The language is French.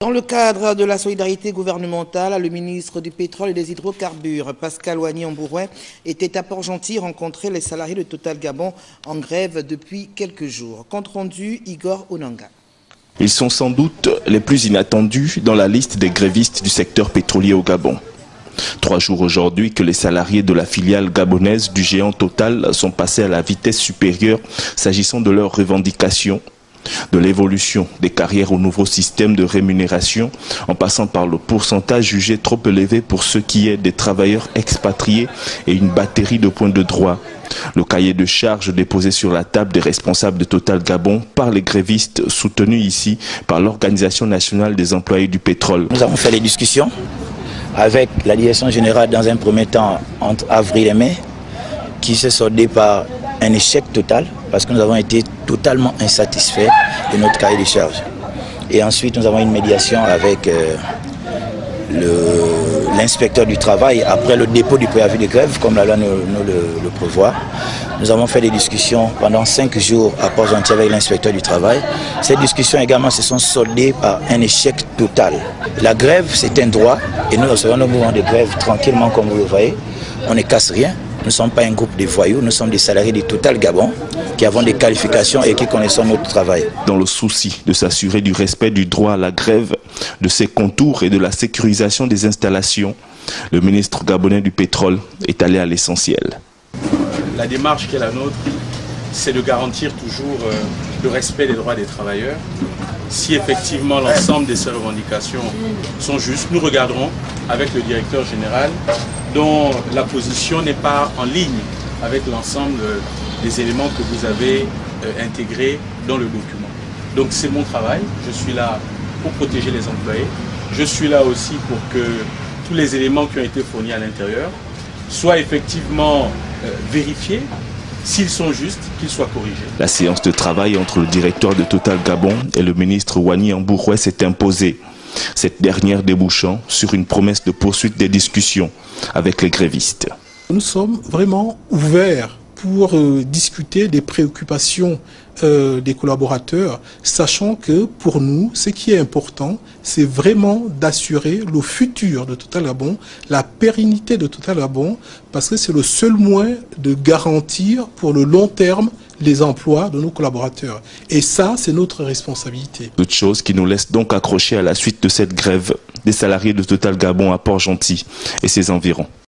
Dans le cadre de la solidarité gouvernementale, le ministre du Pétrole et des Hydrocarbures, Pascal Ouani-Ambourouet, était à Port-Gentil rencontrer les salariés de Total Gabon en grève depuis quelques jours. Compte rendu, Igor Onanga. Ils sont sans doute les plus inattendus dans la liste des grévistes du secteur pétrolier au Gabon. 3 jours aujourd'hui que les salariés de la filiale gabonaise du géant Total sont passés à la vitesse supérieure s'agissant de leurs revendications, de l'évolution des carrières au nouveau système de rémunération, en passant par le pourcentage jugé trop élevé pour ceux qui est des travailleurs expatriés et une batterie de points de droit. Le cahier de charges déposé sur la table des responsables de Total Gabon par les grévistes soutenus ici par l'Organisation nationale des employés du pétrole. Nous avons fait des discussions avec la direction générale dans un premier temps entre avril et mai, qui s'est soldé par un échec total parce que nous avons été totalement insatisfaits de notre cahier de charges. Et ensuite nous avons une médiation avec l'inspecteur du travail après le dépôt du préavis de grève comme la loi nous le prévoit. Nous avons fait des discussions pendant 5 jours à Port-Gentil avec l'inspecteur du travail. Ces discussions également se sont soldées par un échec total. La grève c'est un droit et nous recevons nos mouvements de grève tranquillement comme vous le voyez. On ne casse rien. Nous ne sommes pas un groupe de voyous, nous sommes des salariés de Total Gabon qui avons des qualifications et qui connaissent notre travail. Dans le souci de s'assurer du respect du droit à la grève, de ses contours et de la sécurisation des installations, le ministre gabonais du pétrole est allé à l'essentiel. La démarche qui est la nôtre, c'est de garantir toujours le respect des droits des travailleurs. Si effectivement l'ensemble de ces revendications sont justes, nous regarderons avec le directeur général dont la position n'est pas en ligne avec l'ensemble des éléments que vous avez intégrés dans le document. Donc c'est mon travail, je suis là pour protéger les employés, je suis là aussi pour que tous les éléments qui ont été fournis à l'intérieur soient effectivement vérifiés. S'ils sont justes, qu'ils soient corrigés. La séance de travail entre le directeur de Total Gabon et le ministre Ouani-Ambourouet s'est imposée. Cette dernière débouchant sur une promesse de poursuite des discussions avec les grévistes. Nous sommes vraiment ouverts pour discuter des préoccupations des collaborateurs, sachant que pour nous, ce qui est important, c'est vraiment d'assurer le futur de Total Gabon, la pérennité de Total Gabon, parce que c'est le seul moyen de garantir pour le long terme les emplois de nos collaborateurs. Et ça, c'est notre responsabilité. Toute chose qui nous laisse donc accrocher à la suite de cette grève des salariés de Total Gabon à Port-Gentil et ses environs.